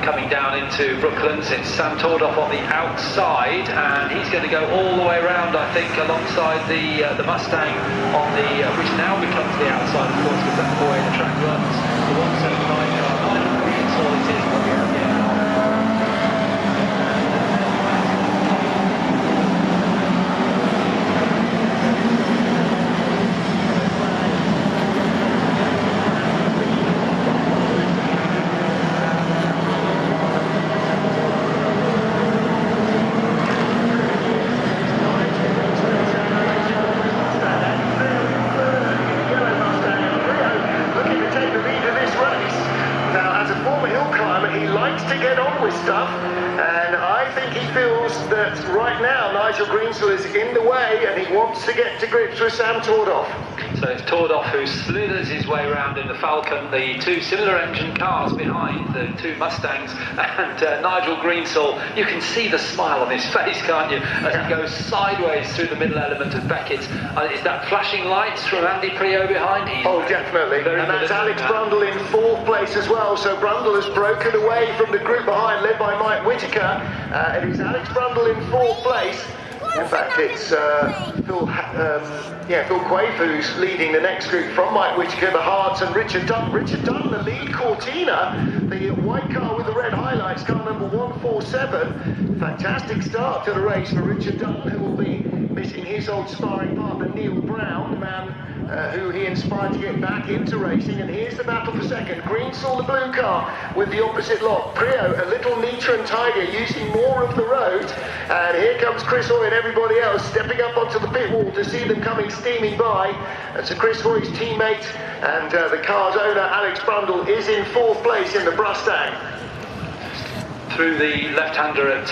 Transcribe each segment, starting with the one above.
coming down into Brooklands. It's Sam Tordoff on the outside, and he's going to go all the way around, I think, alongside the Mustang on the which now becomes the outside, of course, because that's the way the track runs. The 179 car, that's all it is. Is in the way, and he wants to get to grips with Sam Tordoff. So it's Tordoff who slithers his way around in the Falcon, the two similar engine cars behind, the two Mustangs, and Nigel Greensall. You can see the smile on his face, can't you, as he goes sideways through the middle element of Beckett's. Is that flashing lights from Andy Priaulx behind? Definitely. And that's Alex Brundle in fourth place as well. So Brundle has broken away from the group behind, led by Mike Whitaker. It is Alex Brundle in fourth place. In fact, it's Phil Quaife who's leading the next group from Mike Whitaker, the Harts, and Richard Dunn. Richard Dunn, the lead Cortina, the white car with the red highlights, car number 147. Fantastic start to the race for Richard Dunn, who will be missing his old sparring partner Neil Brown, the man who he inspired to get back into racing. And here's the battle for second. Greensall, the blue car, with the opposite lot. Priaulx, a little neater and tidier, using more of the road. And here comes Chris Hoy and everybody else stepping up onto the pit wall to see them coming steaming by. And so Chris Hoy's teammate and the car's owner, Alex Brundle, is in fourth place in the Mustang. Through the left-hander at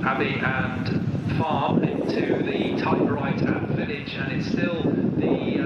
Abbey and Farm into the tight right at Village, and it's still the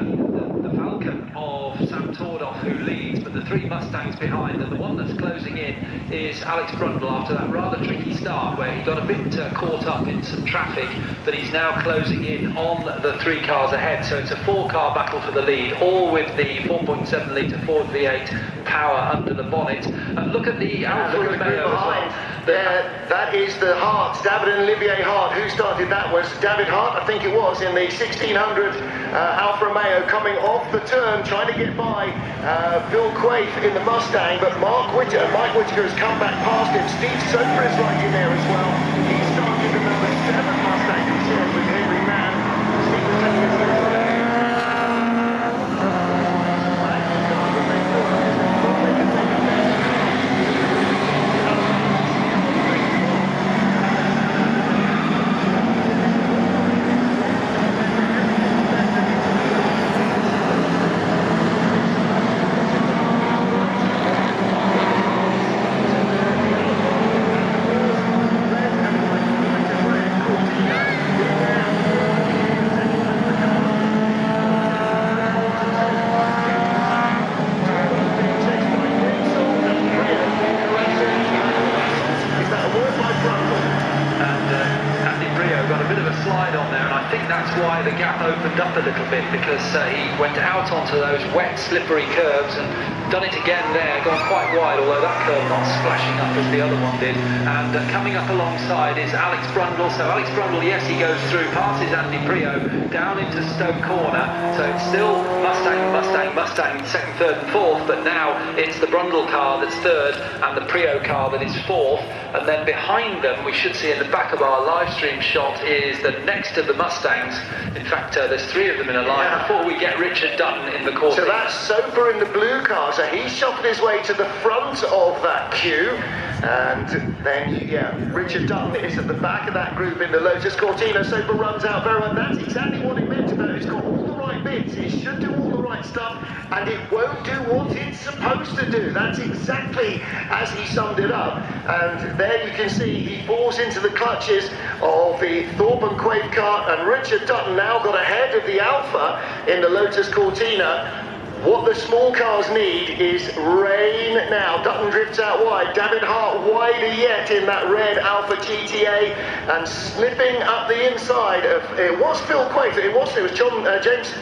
Falcon of Sam Tordoff who leads, but the three Mustangs behind, and the one that's closing in is Alex Brundle after that rather tricky start where he got a bit caught up in some traffic, but he's now closing in on the three cars ahead. So it's a four-car battle for the lead, all with the 4.7 litre Ford V8 power under the bonnet. And look at the Alfa Romeo as well. That is the Hart, David and Olivier Hart. Who started that was David Hart, I think it was, in the 1600 Alfa Romeo, coming off the turn, trying to get by Phil Quaife in the Mustang, but Mike Whitaker has come back past him. Steve Soper is right in there as well. He started the number 7 Mustang himself with Henry Mann. Steve was taking his went out onto those wet, slippery curbs and done it again there, gone quite wide, although that curve not splashing up as the other one did. And coming up alongside is Alex Brundle. So Alex Brundle, yes, he goes through, passes Andy Priaulx down into Stoke Corner. So it's still Mustang, second, third and fourth, but now it's the Brundle car that's third and the Priaulx car that is fourth. And then behind them, we should see in the back of our live stream shot, is the next of the Mustangs. In fact, there's three of them in a line before we get Richard Dunn in the course. So that's Soper in the blue car. So he's shuffled his way to the front of that queue. And then, Richard Dunn is at the back of that group in the Lotus Cortina. Soper runs out very well. That's exactly what it meant about it. It's got all the right bits. It should do all the right stuff. And it won't do what it's supposed to do. That's exactly as he summed it up. And there you can see he falls into the clutches of the Thorpe and Quaife car, and Richard Dutton now got ahead of the Alfa in the Lotus Cortina. What the small cars need is rain now. Dutton drifts out wide. David Hart wider yet in that red Alfa GTA, and slipping up the inside of, it was Phil Quaife, it was James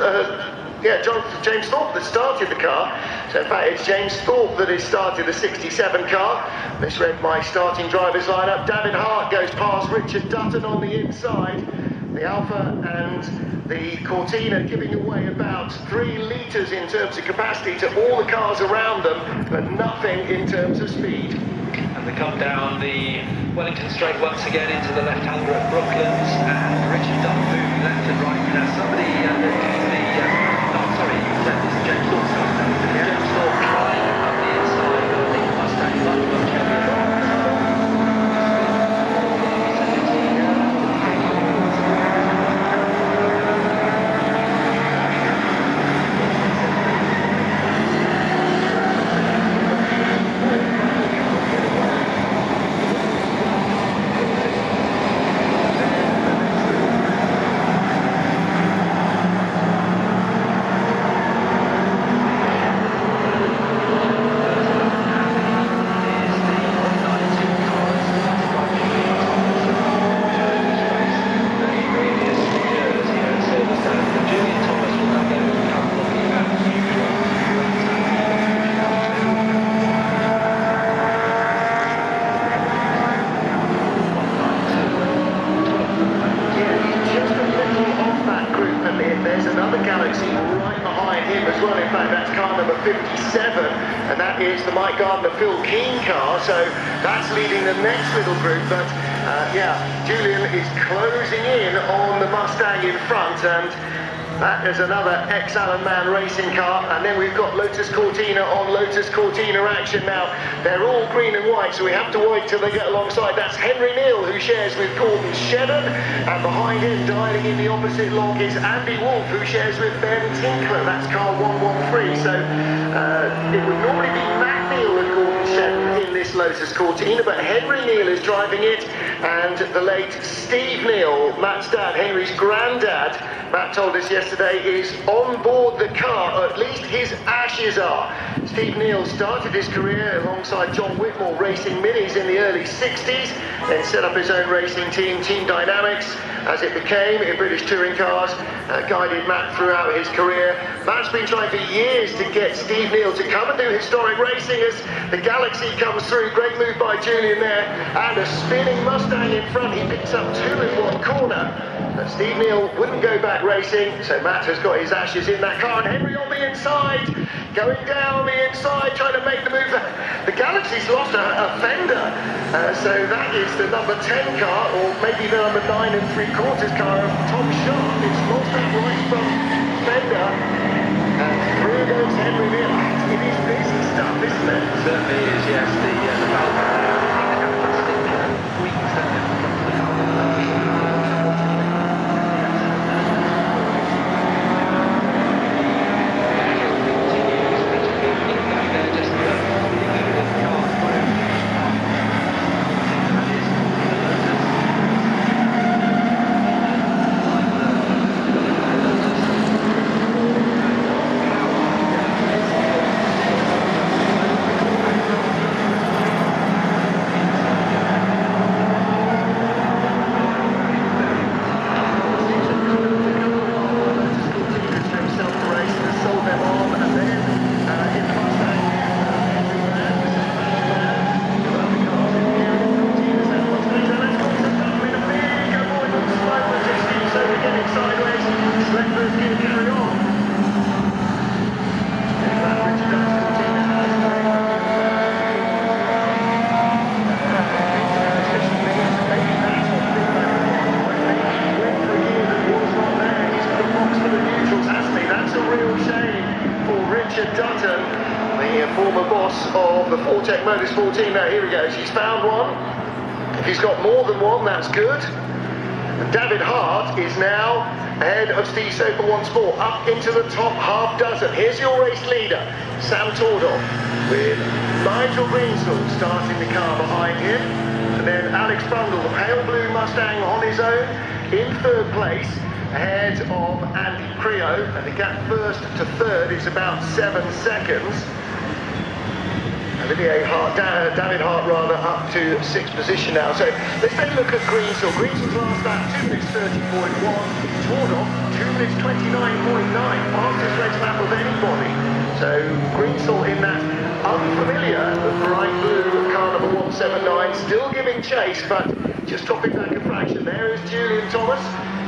Yeah, James Thorpe that started the car. So in fact, it's James Thorpe that has started the 67 car. Misread my starting drivers lineup. David Hart goes past Richard Dutton on the inside. The Alfa and the Cortina giving away about 3 litres in terms of capacity to all the cars around them, but nothing in terms of speed. And they come down the Wellington Straight once again into the left-hander at Brooklands, and Richard Dutton moving left and right. Now somebody, this is James Thorpe. James Thorpe trying up the inside, but I think the Mustang much heavier. There's another ex-Alan Mann racing car, and then we've got Lotus Cortina on Lotus Cortina action now. They're all green and white, so we have to wait till they get alongside. That's Henry Neal, who shares with Gordon Shedden, and behind him, dialing in the opposite log, is Andy Wolff, who shares with Ben Tinkler. That's car 113, so it would normally be Matt Neal and Gordon Shedden in this Lotus Cortina, but Henry Neal is driving it, and the late Steve Neal, Matt's dad, Henry's granddad, Matt told us yesterday, is on board the car, or at least his ashes are. Steve Neal started his career alongside John Whitmore racing minis in the early 60s, then set up his own racing team, Team Dynamics, as it became in British touring cars, guided Matt throughout his career. Matt's been trying for years to get Steve Neal to come and do historic racing as the Galaxy comes through. Great move by Julian there, and a spinning Mustang in front. He picks up 2 in one corner. But Steve Neal wouldn't go back racing, so Matt has got his ashes in that car, and Henry on the inside, going down the inside, trying to make the move. The Galaxy's lost a fender, so that is the number 10 car, or maybe the number 9 3/4 car of Tom Sharp. It's lost that right front fender, and through goes Henry Neal. It is busy stuff, isn't it? It certainly is, yes. The Motorsport team. Now here he goes, he's found one. If he's got more than one, that's good. And David Hart is now ahead of Steve Soper once more, up into the top half dozen. Here's your race leader, Sam Tordoff, with Nigel Greenstall starting the car behind him. And then Alex Brundle, the pale blue Mustang on his own, in 3rd place, ahead of Andy Creo. And the gap first to third is about 7 seconds. And David Hart rather, up to 6th position now. So let's take a look at Greensall. Greensall's last lap, 2 minutes 30.1. Tordoff, 2 minutes 29.9. Fastest race lap of anybody. So Greensall in that unfamiliar bright blue car number 179, still giving chase, but just dropping back a fraction. There is Julian Thomas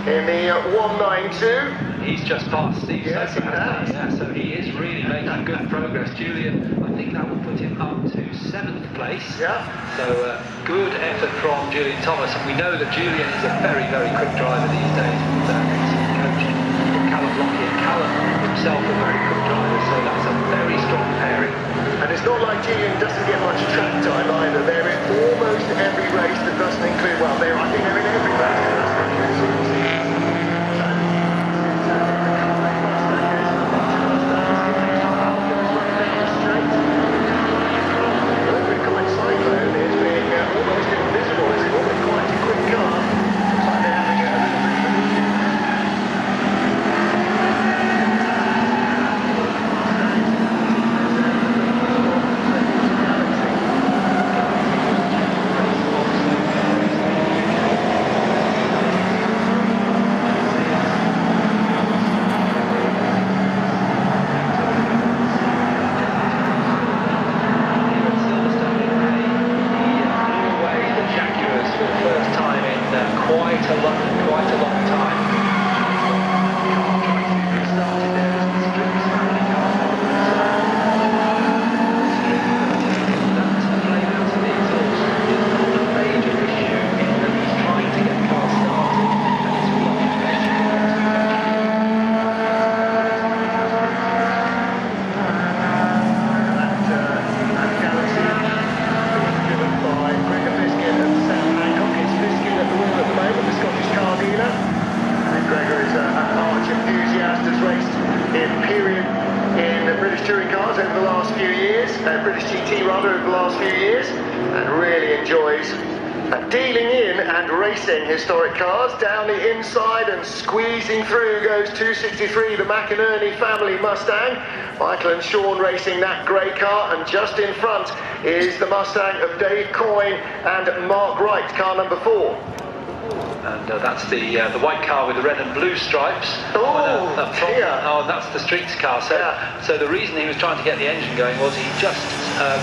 in the 192. He's just passed Steve Soper, hasn't he? Yeah, so he is really making good progress. Julian, I think that will put him up to 7th place. Yeah. So good effort from Julian Thomas, and we know that Julian is a very, very quick driver these days. With coaching from Callum Lockyer. Callum himself a very quick driver, so that's a very strong pairing. And it's not like Julian doesn't get much track time either. They're in almost every race that doesn't include, well, I think they're in every race that doesn't include British GT rather over the last few years, and really enjoys dealing in and racing historic cars. Down the inside and squeezing through goes 263, the McInerney family Mustang. Michael and Sean racing that grey car, and just in front is the Mustang of Dave Coyne and Mark Wright, car number 4. And that's the white car with the red and blue stripes. Oh, that's the streets car. So, yeah. So the reason he was trying to get the engine going was he just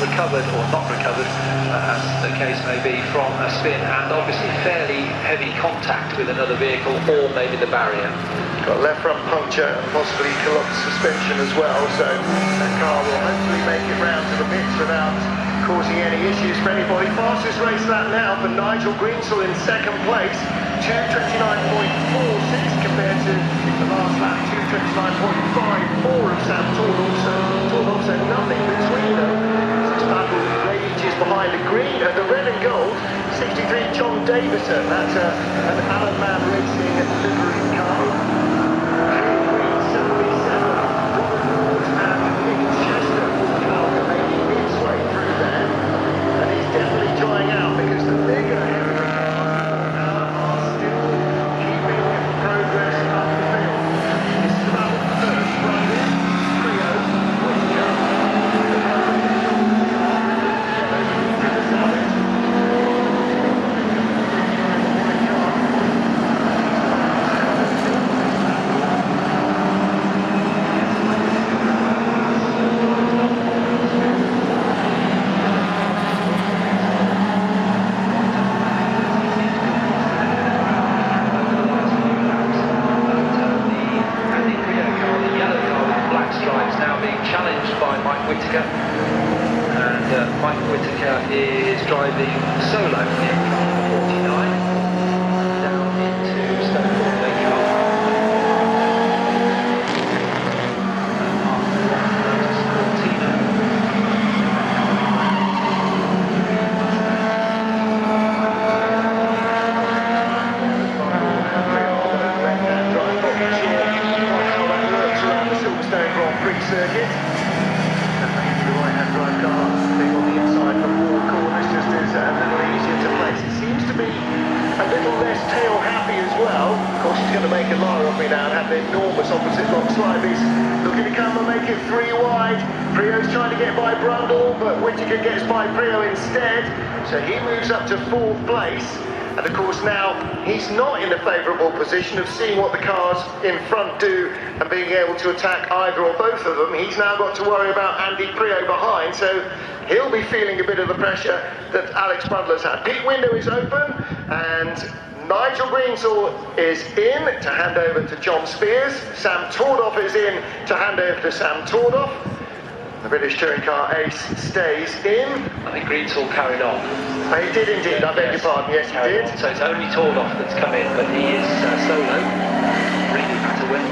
recovered, or not recovered, as the case may be, from a spin and obviously fairly heavy contact with another vehicle or maybe the barrier. Got left front puncture and possibly collapsed suspension as well. So that car will hopefully make it round to the pits without causing any issues for anybody. Fastest race lap now for Nigel Greensall in 2nd place, 2:29.46 compared to the last lap, 2:29.54 of Sam Tordoff, so nothing between them. This battle rages behind the green, the red and gold, 63 John Davison, that's an Alan Mann Racing livery car. Is driving solo in car 49 down into Stockport Lake Car. How that works around the Silverstone Grand Prix circuit. The right-hand drive car thing on the inside from all corners just is a little easier to place. It seems to be a little less tail happy as well. Of course, he's going to make a liar of me now and have an enormous opposite long slide. He's looking to come and make it 3 wide. Prio's trying to get by Brundle, but Whittaker gets by Prio instead. So he moves up to 4th place. And of course now he's not in the favourable position of seeing what the cars in front do and being able to attack either or both of them. He's now got to worry about Andy Prio behind, so he'll be feeling a bit of the pressure that Alex Brundler's had. Pit window is open and Nigel Greensall is in to hand over to John Spears. Sam Tordoff is in to hand over to Sam Tordoff. The British touring car ace stays in. I think Greensall carried on. He did indeed, I beg your pardon, yes he did. So it's only Tordoff that's come in, but he is solo. Really had to win.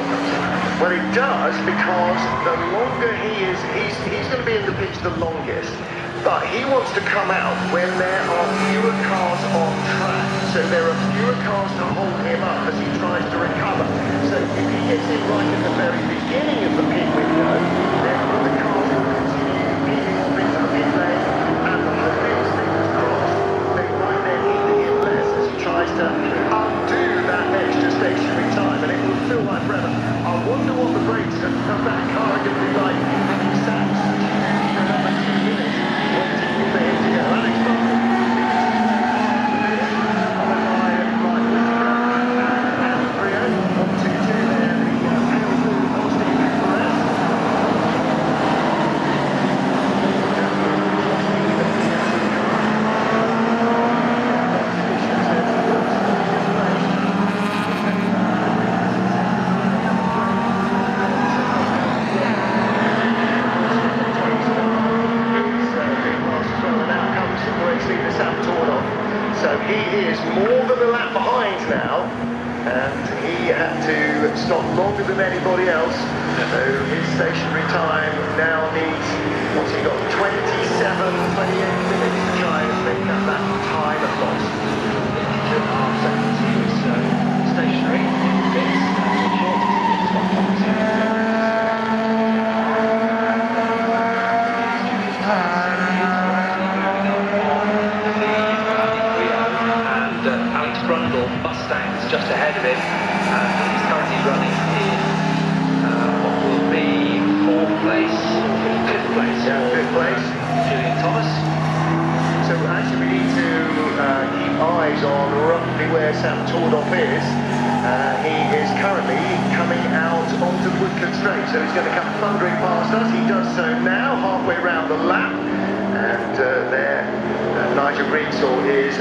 Well, he does, because the longer he is, he's going to be in the pitch the longest. But he wants to come out when there are fewer cars on track. So there are fewer cars to hold him up as he tries to recover. So if he gets in right at the very beginning of the pit window, then the cars will continue peeling off into the pit lane, and the hopings, fingers crossed, they might then hinder him less as he tries to undo that extra stationary time, and it will feel like forever. I wonder what the brakes of that car are going to be like having sat for another 2 minutes. So he is more than a lap behind now, and he had to stop longer than anybody else. So his stationary time now needs, what's he got, 28 minutes to try and make up that time at loss. 2.5 seconds he was stationary. Just ahead of him, and he's currently running in what will be 4th place, 5th place. Yeah, 5th place. Julian Thomas. So actually we need to keep eyes on roughly where Sam Tordoff is. He is currently coming out onto the Woodcote Straight, so he's going to come thundering past us. He does so now, halfway round the lap, and there Nigel Greensall is